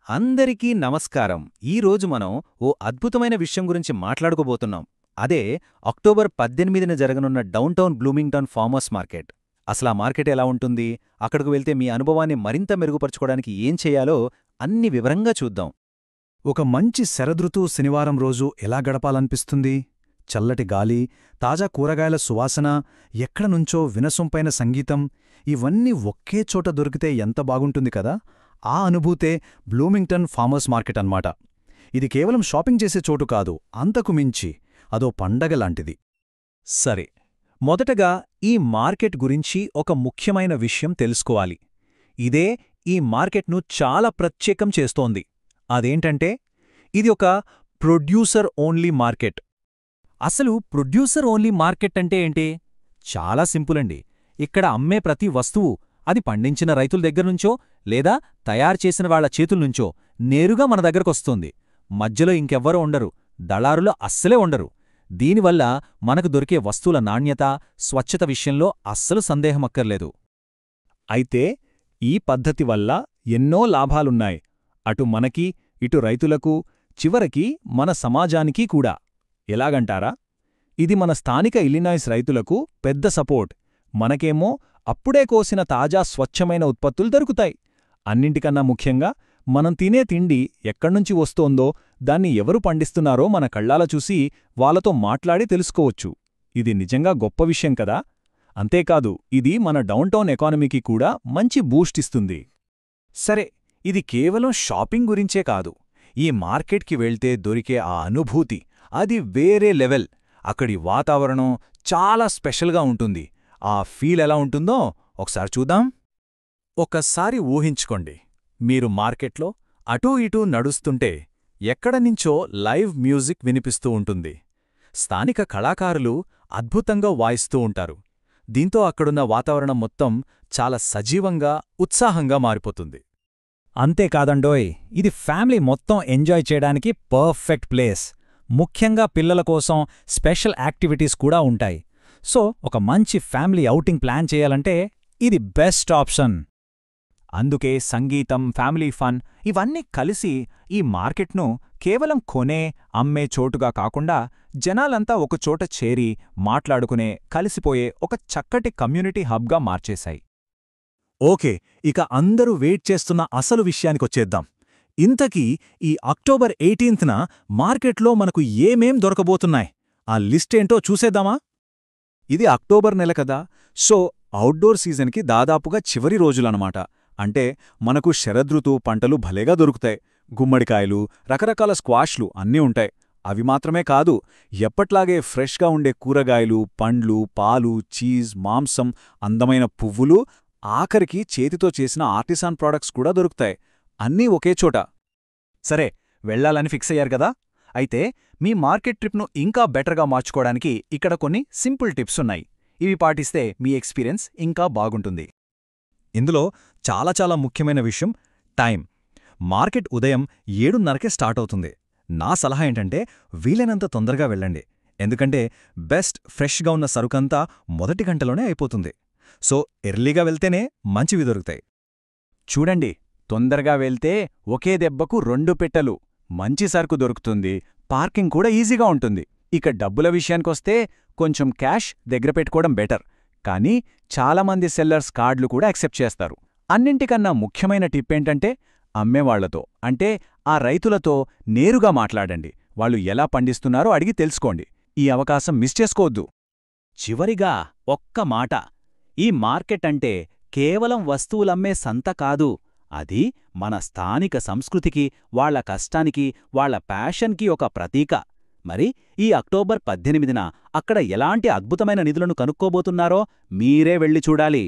అందరికీ నమస్కారం. ఈరోజు మనం ఓ అద్భుతమైన విషయం గురించి మాట్లాడుకోబోతున్నాం. అదే అక్టోబర్ 18న జరగనున్న డౌన్టౌన్ బ్లూమింగ్టన్ ఫార్మర్స్ మార్కెట్. అసలా మార్కెట్ ఎలా ఉంటుంది, అక్కడికి వెళ్తే మీ అనుభవాన్ని మరింత మెరుగుపరుచుకోవడానికి ఏం చేయాలో అన్ని వివరంగా చూద్దాం. ఒక మంచి శరదృతు శనివారం రోజు ఎలా గడపాలనిపిస్తుంది? చల్లటి గాలి, తాజా కూరగాయల సువాసన, ఎక్కడనుంచో వినసొంపైన సంగీతం, ఇవన్నీ ఒకే చోట దొరికితే ఎంత బాగుంటుంది కదా! ఆ అనుభూతే బ్లూమింగ్టన్ ఫార్మర్స్ మార్కెట్ అన్నమాట. ఇది కేవలం షాపింగ్ చేసే చోటు కాదు, అంతకు మించి అదో పండగలాంటిది. సరే, మొదటగా ఈ మార్కెట్ గురించి ఒక ముఖ్యమైన విషయం తెలుసుకోవాలి. ఇదే ఈ మార్కెట్ను చాలా ప్రత్యేకం చేస్తోంది. అదేంటంటే, ఇది ఒక ప్రొడ్యూసర్ ఓన్లీ మార్కెట్. అసలు ప్రొడ్యూసర్ ఓన్లీ మార్కెట్ అంటే ఏంటి? చాలా సింపులండి. ఇక్కడ అమ్మే ప్రతి వస్తువు అది పండించిన రైతుల దగ్గర్నుంచో లేదా తయారుచేసిన వాళ్ల చేతుల్నుంచో నేరుగా మన దగ్గరకొస్తుంది. మధ్యలో ఇంకెవ్వరూ ఉండరు, దళారులు అస్సలే ఉండరు. దీనివల్ల మనకు దొరికే వస్తువుల నాణ్యత, స్వచ్ఛత విషయంలో అస్సలు సందేహమక్కర్లేదు. అయితే ఈ పద్ధతి వల్ల ఎన్నో లాభాలున్నాయి. అటు మనకి, ఇటు రైతులకు, చివరికి మన సమాజానికీ కూడా. ఎలాగంటారా? ఇది మన స్థానిక ఇల్లినాయిస్ రైతులకు పెద్ద సపోర్ట్. మనకేమో అప్పుడే కోసిన తాజా స్వచ్ఛమైన ఉత్పత్తులు దొరుకుతాయి. అన్నింటికన్నా ముఖ్యంగా మనం తినే తిండి ఎక్కడ్నుంచి వస్తోందో, దాన్ని ఎవరు పండిస్తున్నారో మన కళ్ళాల చూసి వాళ్లతో మాట్లాడి తెలుసుకోవచ్చు. ఇది నిజంగా గొప్ప విషయం కదా! అంతేకాదు, ఇది మన డౌన్టౌన్ ఎకానమీకి కూడా మంచి బూస్ట్ ఇస్తుంది. సరే, ఇది కేవలం షాపింగ్ గురించే కాదు. ఈ మార్కెట్కి వెళ్తే దొరికే ఆ అనుభూతి, అది వేరే లెవెల్. అక్కడి వాతావరణం చాలా స్పెషల్గా ఉంటుంది. ఆ ఫీల్ ఎలా ఉంటుందో ఒకసారి చూద్దాం. ఒక్కసారి ఊహించుకోండి, మీరు మార్కెట్లో అటూ ఇటూ నడుస్తుంటే ఎక్కడనించో లైవ్ మ్యూజిక్ వినిపిస్తూ ఉంటుంది. స్థానిక కళాకారులు అద్భుతంగా వాయిస్తూ ఉంటారు. దీంతో అక్కడున్న వాతావరణం మొత్తం చాలా సజీవంగా, ఉత్సాహంగా మారిపోతుంది. అంతేకాదండోయ్, ఇది ఫ్యామిలీ మొత్తం ఎంజాయ్ చేయడానికి పర్ఫెక్ట్ ప్లేస్. ముఖ్యంగా పిల్లల కోసం స్పెషల్ యాక్టివిటీస్ కూడా ఉంటాయి. సో ఒక మంచి ఫ్యామిలీ ఔటింగ్ ప్లాన్ చేయాలంటే ఇది బెస్ట్ ఆప్షన్. అందుకే సంగీతం, ఫ్యామిలీ ఫన్ ఇవన్నీ కలిసి ఈ మార్కెట్ను కేవలం కొనే, అమ్మే చోటుగా కాకుండా జనాలంతా ఒకచోట చేరి మాట్లాడుకునే, కలిసిపోయే ఒక చక్కటి కమ్యూనిటీ హబ్గా మార్చేశాయి. ఓకే, ఇక అందరూ వెయిట్ చేస్తున్న అసలు విషయానికొచ్చేద్దాం. ఇంతకీ ఈ అక్టోబర్ 18న మార్కెట్లో మనకు ఏమేం దొరకబోతున్నాయి? ఆ లిస్టేంటో చూసేద్దామా? ఇది అక్టోబర్ నెల కదా, సో అవుట్డోర్ సీజన్కి దాదాపుగా చివరి రోజులన్నమాట. అంటే మనకు శరదృతు పంటలు భలేగా దొరుకుతాయి. గుమ్మడికాయలు, రకరకాల స్క్వాష్లు అన్నీ ఉంటాయి. అవి మాత్రమే కాదు, ఎప్పట్లాగే ఫ్రెష్గా ఉండే కూరగాయలు, పండ్లు, పాలు, చీజ్, మాంసం, అందమైన పువ్వులు, ఆఖరికి చేతితో చేసిన ఆర్టిసాన్ ప్రాడక్ట్స్ కూడా దొరుకుతాయి. అన్నీ ఒకే చోట. సరే, వెళ్లాలని ఫిక్స్ అయ్యారు కదా? అయితే మీ మార్కెట్ ట్రిప్ను ఇంకా బెటర్గా మార్చుకోవడానికి ఇక్కడ కొన్ని సింపుల్ టిప్స్ ఉన్నాయి. ఇవి పాటిస్తే మీ ఎక్స్పీరియన్స్ ఇంకా బాగుంటుంది. ఇందులో చాలా ముఖ్యమైన విషయం టైం. మార్కెట్ ఉదయం 7:30కే స్టార్ట్ అవుతుంది. నా సలహా ఏంటంటే వీలైనంత తొందరగా వెళ్ళండి. ఎందుకంటే బెస్ట్ ఫ్రెష్గా ఉన్న సరుకంతా మొదటి గంటలోనే అయిపోతుంది. సో ఎర్లీగా వెళ్తేనే మంచివి దొరుకుతాయి. చూడండి, తొందరగా వెళ్తే ఒకే దెబ్బకు 2 పెట్టెలు. మంచి సరుకు దొరుకుతుంది, పార్కింగ్ కూడా ఈజీగా ఉంటుంది. ఇక డబ్బుల విషయానికొస్తే కొంచెం క్యాష్ దగ్గర పెట్టుకోవడం బెటర్. కానీ చాలామంది సెల్లర్స్ కార్డులు కూడా యాక్సెప్ట్ చేస్తారు. అన్నింటికన్నా ముఖ్యమైన టిప్పేంటంటే అమ్మేవాళ్లతో, అంటే ఆ రైతులతో నేరుగా మాట్లాడండి. వాళ్ళు ఎలా పండిస్తున్నారో అడిగి తెలుసుకోండి. ఈ అవకాశం మిస్ చేసుకోవద్దు. చివరిగా ఒక్క మాట, ఈ మార్కెట్ అంటే కేవలం వస్తువులమ్మే సంత కాదు. అది మన స్థానిక సంస్కృతికి, వాళ్ల కష్టానికి, వాళ్ల ప్యాషన్కి ఒక ప్రతీక. మరి ఈ అక్టోబర్ 18న అక్కడ ఎలాంటి అద్భుతమైన నిధులను కనుక్కోబోతున్నారో మీరే వెళ్ళి చూడాలి.